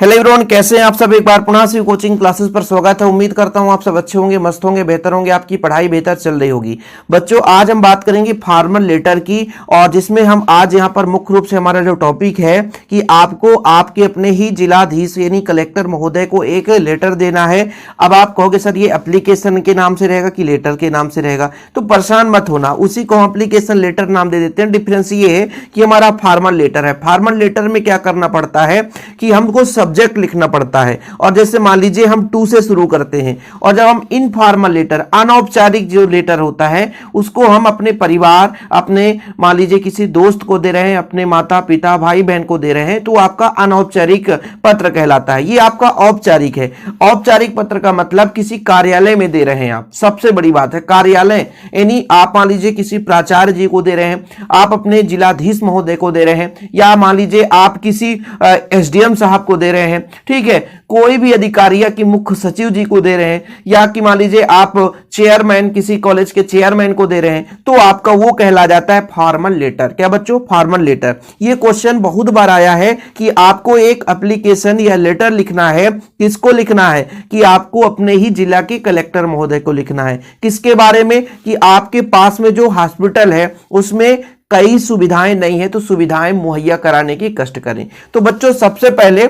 Hello everyone, कैसे हैं आप सब। एक बार पुनः से कोचिंग क्लासेस पर स्वागत है। उम्मीद करता हूं आप सब अच्छे होंगे, मस्त होंगे, बेहतर होंगे, आपकी पढ़ाई बेहतर चल रही होगी। बच्चों, आज हम बात करेंगे फॉर्मल लेटर की, और जिसमें हम आज यहां पर मुख्य रूप से हमारा जो टॉपिक है कि आपको आपके अपने ही जिलाधीश यानी कलेक्टर महोदय को एक लेटर देना है। अब आप कहोगे सर ये एप्लीकेशन के नाम से रहेगा कि लेटर के नाम से रहेगा, तो परेशान मत होना, उसी को हम एप्लीकेशन लेटर नाम दे देते हैं। डिफरेंस ये है कि हमारा फॉर्मल लेटर है। फॉर्मल लेटर में क्या करना पड़ता है कि हमको सब्जेक्ट लिखना पड़ता है, और जैसे मान लीजिए हम टू से शुरू करते हैं, और जब हम इनफॉर्मल लेटर अनौपचारिक जो लेटर होता है उसको हम अपने परिवार, अपने मान लीजिए किसी दोस्त को दे रहे हैं, अपने माता पिता भाई बहन को दे रहे हैं, तो आपका अनौपचारिक पत्र कहलाता है। ये आपका औपचारिक है। औपचारिक पत्र का मतलब किसी कार्यालय में दे रहे हैं आप, सबसे बड़ी बात है कार्यालय, यानी आप मान लीजिए किसी प्राचार्य जी को दे रहे हैं, आप अपने जिलाधीश महोदय को दे रहे हैं, या मान लीजिए आप किसी एसडीएम साहब को दे रहे हैं, ठीक है, कोई भी अधिकारी या कि मुख्य सचिव जी को दे रहे हैं, या कि मान लीजिए आप चेयरमैन किसी कॉलेज के चेयरमैन को दे रहे हैं, तो आपका वो कहला जाता है फॉर्मल लेटर। क्या बच्चों? Formal letter. ये क्वेश्चन बहुत बार आया है कि आपको एक एप्लीकेशन या लेटर लिखना है। किसको लिखना है? कि आपको अपने ही जिला के कलेक्टर महोदय को लिखना है। किसके बारे में? कि आपके पास में जो हॉस्पिटल है उसमें कई सुविधाएं नहीं है, तो सुविधाएं मुहैया कराने की कष्ट करें। तो बच्चों, सबसे पहले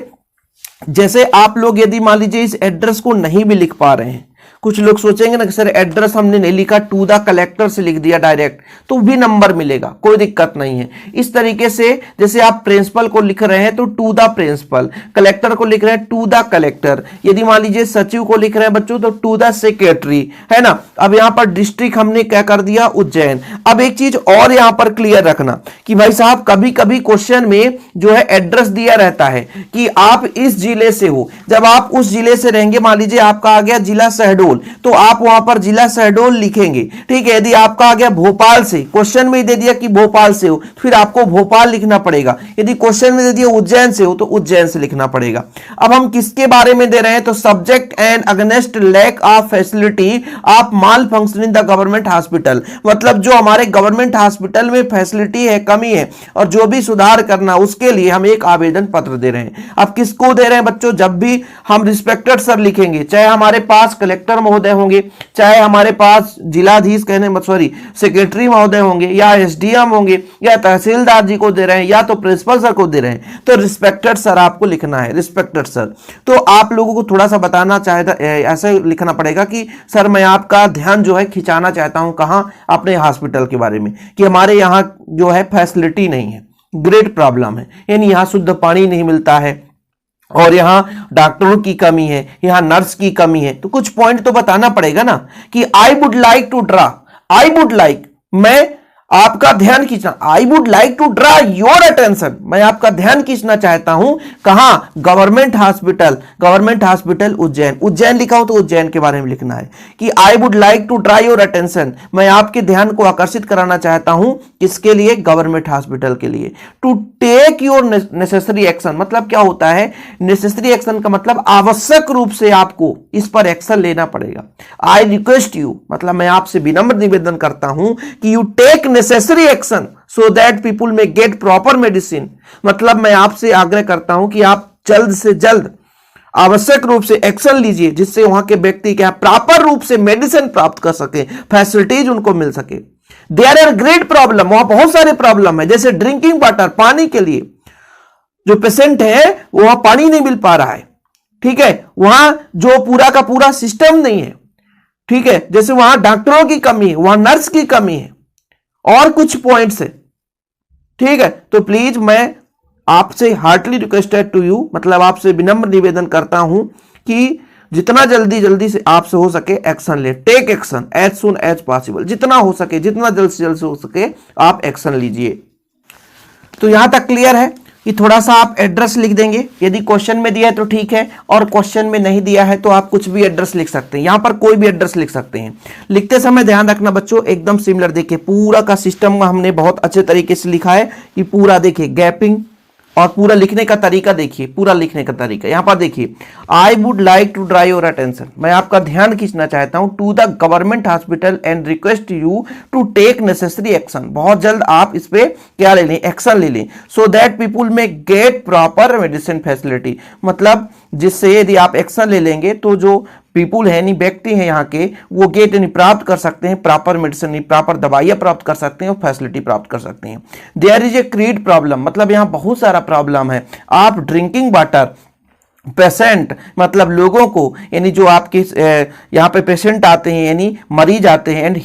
जैसे आप लोग यदि मान लीजिए इस एड्रेस को नहीं भी लिख पा रहे हैं, कुछ लोग सोचेंगे ना कि सर एड्रेस हमने नहीं लिखा, टू द कलेक्टर से लिख दिया डायरेक्ट, तो भी नंबर मिलेगा, कोई दिक्कत नहीं है। इस तरीके से जैसे आप प्रिंसिपल को लिख रहे हैं तो टू द प्रिंसिपल, कलेक्टर को लिख रहे हैं टू द कलेक्टर, यदि मान लीजिए सचिव को लिख रहे हैं बच्चों तो टू द सेक्रेटरी, है ना। अब यहां पर डिस्ट्रिक्ट हमने क्या कर दिया? उज्जैन। अब एक चीज और यहां पर क्लियर रखना कि भाई साहब कभी कभी क्वेश्चन में जो है एड्रेस दिया रहता है कि आप इस जिले से हो। जब आप उस जिले से रहेंगे, मान लीजिए आपका आ गया जिला शहडोल, तो आप वहां पर जिला शहडोल लिखेंगे, ठीक है। यदि आपका आ गया भोपाल से, क्वेश्चन में दे दिया कि भोपाल से हो, फिर आपको भोपाल लिखना पड़ेगा। यदि क्वेश्चन में दे दिया उज्जैन से हो तो उज्जैन से लिखना पड़ेगा। अब हम किसके बारे में दे रहे हैं? तो subject and against lack of facility of malfunction in the government hospital, मतलब जो हमारे गवर्नमेंट हॉस्पिटल में फैसिलिटी है, कमी है, और जो भी सुधार करना, उसके लिए हम एक आवेदन पत्र दे रहे हैं। अब किसको दे रहे हैं बच्चों? जब भी हम रिस्पेक्टेड सर लिखेंगे, चाहे हमारे पास कलेक्टर महोदय होंगे, चाहे हमारे पास जिलाधीश सेक्रेटरी महोदय होंगे, या एसडीएम होंगे, या तहसीलदार जी को दे रहे हैं, या तो प्रिंसिपल सर को दे रहे हैं, तो रिस्पेक्टेड सर आपको लिखना है, रिस्पेक्टेड सर। तो आप लोगों को थोड़ा सा बताना चाहता, ऐसे लिखना पड़ेगा कि सर मैं आपका ध्यान जो है खिंचाना चाहता हूं, कहां? अपने हॉस्पिटल के बारे में, कि हमारे यहां जो है फैसिलिटी नहीं है, ग्रेट प्रॉब्लम है, यानी यहां शुद्ध पानी नहीं मिलता है, और यहां डॉक्टरों की कमी है, यहां नर्स की कमी है। तो कुछ पॉइंट तो बताना पड़ेगा ना कि I would like to draw, I would like, मैं आपका ध्यान खींचना, I would like to draw your attention, मैं आपका ध्यान खींचना चाहता हूं, कहां? Government hospital, government hospital Ujjain. Ujjain लिखा हो तो उज्जैन के बारे में लिखना है कि I would like to draw your attention, मैं आपके ध्यान को आकर्षित कराना चाहता हूं, किसके लिए? गवर्नमेंट हॉस्पिटल के लिए। To take your necessary action, मतलब क्या होता है? नेसेसरी एक्शन का मतलब आवश्यक रूप से आपको इस पर एक्शन लेना पड़ेगा। आई रिक्वेस्ट यू, मतलब मैं आपसे विनम्र निवेदन करता हूं कि you take necessary action so that people may get proper medicine, मतलब मैं आपसे आग्रह करता हूं कि आप जल्द से जल्द आवश्यक रूप से एक्शन लीजिए, जिससे वहां के व्यक्ति क्या प्रॉपर रूप से मेडिसिन प्राप्त कर सके, फैसिलिटीज उनको मिल सके। देयर आर ग्रेट प्रॉब्लम, वहां बहुत सारे प्रॉब्लम है, जैसे ड्रिंकिंग वाटर, पानी के लिए जो पेशेंट है वहां पानी नहीं मिल पा रहा है, ठीक है, वहां जो पूरा का पूरा सिस्टम नहीं है, ठीक है, जैसे वहां डॉक्टरों की कमी है, वहां नर्स की कमी है, और कुछ पॉइंट्स है, ठीक है। तो प्लीज मैं आपसे हार्टली रिक्वेस्टेड टू यू, मतलब आपसे विनम्र निवेदन करता हूं कि जितना जल्दी से आपसे हो सके एक्शन ले, take action as soon as possible, जितना हो सके, जितना जल्द से जल्द हो सके आप एक्शन लीजिए। तो यहां तक क्लियर है कि थोड़ा सा आप एड्रेस लिख देंगे, यदि क्वेश्चन में दिया है तो ठीक है, और क्वेश्चन में नहीं दिया है तो आप कुछ भी एड्रेस लिख सकते हैं, यहां पर कोई भी एड्रेस लिख सकते हैं। लिखते समय ध्यान रखना बच्चों, एकदम सिमिलर, देखिए पूरा का सिस्टम हमने बहुत अच्छे तरीके से लिखा है कि पूरा देखिए गैपिंग, और पूरा लिखने का तरीका देखिए, पूरा लिखने का तरीका यहां पर देखिए, I would like to draw your attention, मैं आपका ध्यान खींचना चाहता हूं, to the government hospital and request you to take necessary action, बहुत जल्द आप इस पे क्या ले लें, एक्शन ले लें, सो that people may get proper medicine facility, मतलब जिससे यदि आप एक्शन ले लेंगे तो जो पीपुल है, यानी व्यक्ति हैं यहाँ के, वो गेट यानी प्राप्त कर सकते हैं प्रॉपर मेडिसिन, प्रॉपर दवाइयाँ प्राप्त कर सकते हैं और फैसिलिटी प्राप्त कर सकते हैं। There is a great problem, मतलब यहाँ बहुत सारा प्रॉब्लम है। आप ड्रिंकिंग वाटर पेशेंट, मतलब लोगों को, यानी जो आपके यहाँ पे पेशेंट आते हैं यानी मरीज आते हैं, एंड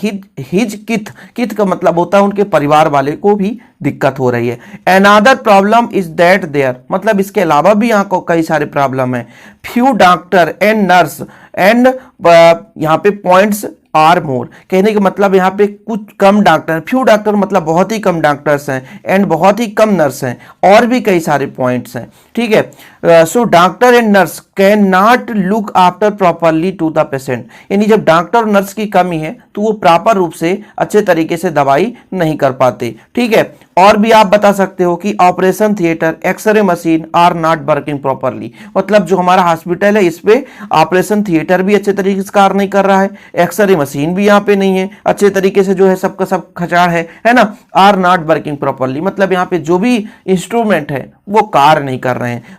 हिज किथ का मतलब होता है उनके परिवार वाले को भी दिक्कत हो रही है। Another problem is that there, मतलब इसके अलावा भी यहाँ को कई सारे प्रॉब्लम है। Few doctor and nurse and यहाँ पे पॉइंट्स आर मोर, कहने का मतलब यहाँ पे कुछ कम डॉक्टर, फ्यू डॉक्टर मतलब बहुत ही कम डॉक्टर्स हैं, एंड बहुत ही कम नर्स हैं, और भी कई सारे पॉइंट्स हैं, ठीक है। So doctor and nurse can not look after properly to the patient, यानी जब डॉक्टर और नर्स की कमी है तो वो प्रॉपर रूप से अच्छे तरीके से दवाई नहीं कर पाते, ठीक है। और भी आप बता सकते हो कि operation theatre, X ray machine are not working properly, मतलब जो हमारा हॉस्पिटल है इस पे ऑपरेशन थिएटर भी अच्छे तरीके से कार्य नहीं कर रहा है, एक्सरे मशीन भी यहाँ पे नहीं है अच्छे तरीके से, जो है सबका सब खचाड़ है ना। आर नॉट वर्किंग प्रॉपरली, मतलब यहाँ पे जो भी इंस्ट्रूमेंट है वो कार्य नहीं कर रहे हैं।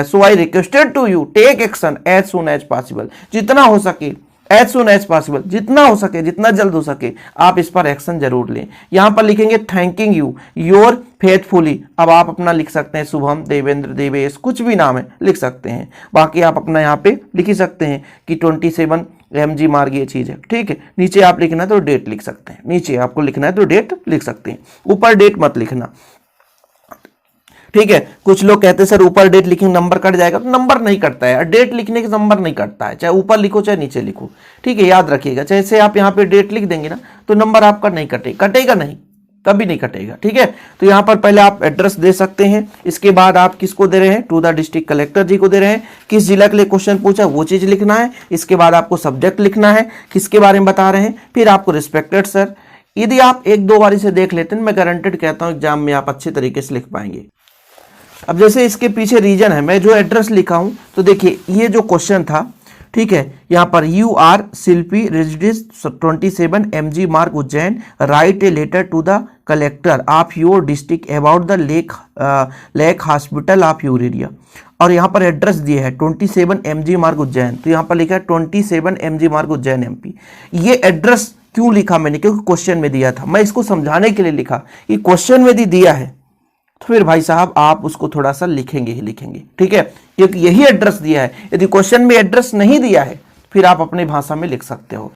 So I requested to you take action as soon as possible, जितना हो सके एज सुन एज पॉसिबल, जितना हो सके, जितना जल्द हो सके आप इस पर एक्शन जरूर लें। यहां पर लिखेंगे थैंकिंग यू योर फेथफुली, अब आप अपना लिख सकते हैं शुभम, देवेंद्र, देवेश, कुछ भी नाम है लिख सकते हैं, बाकी आप अपना यहाँ पे लिख ही सकते हैं कि 27 mg मार्ग ये चीज है, ठीक है। नीचे आप लिखना है तो डेट लिख सकते हैं, नीचे आपको लिखना है तो डेट लिख सकते हैं, ऊपर डेट मत लिखना, ठीक है। कुछ लोग कहते हैं सर ऊपर डेट लिखेंगे नंबर कट जाएगा, तो नंबर नहीं कटता है, डेट लिखने के नंबर नहीं कटता है, चाहे ऊपर लिखो चाहे नीचे लिखो, ठीक है, याद रखिएगा। जैसे आप यहाँ पे डेट लिख देंगे ना तो नंबर आपका नहीं कटेगा नहीं, कभी नहीं कटेगा, ठीक है। तो यहाँ पर पहले आप एड्रेस दे सकते हैं, इसके बाद आप किसको दे रहे हैं, टू द डिस्ट्रिक्ट कलेक्टर जी को दे रहे हैं, किस जिला के लिए क्वेश्चन पूछा वो चीज लिखना है, इसके बाद आपको सब्जेक्ट लिखना है, किसके बारे में बता रहे हैं, फिर आपको रिस्पेक्टेड सर। यदि आप एक दो बार इसे देख लेते हैं, मैं गारंटेड कहता हूँ एग्जाम में आप अच्छे तरीके से लिख पाएंगे। अब जैसे इसके पीछे रीजन है, मैं जो एड्रेस लिखा हूं तो देखिए ये जो क्वेश्चन था, ठीक है, यहां पर you are Shilpi residence 27 mg Marg Ujjain, write a letter to the collector of your district about the lack hospital of your area, और यहाँ पर एड्रेस दिया है 27 mg मार्ग उज्जैन, तो यहाँ पर लिखा है 27 mg मार्ग उज्जैन MP। ये एड्रेस क्यों लिखा मैंने, क्योंकि क्वेश्चन में दिया था, मैं इसको समझाने के लिए लिखा कि क्वेश्चन में दिया है तो फिर भाई साहब आप उसको थोड़ा सा लिखेंगे ही लिखेंगे, ठीक है, क्योंकि यही एड्रेस दिया है। यदि क्वेश्चन में एड्रेस नहीं दिया है फिर आप अपनी भाषा में लिख सकते हो,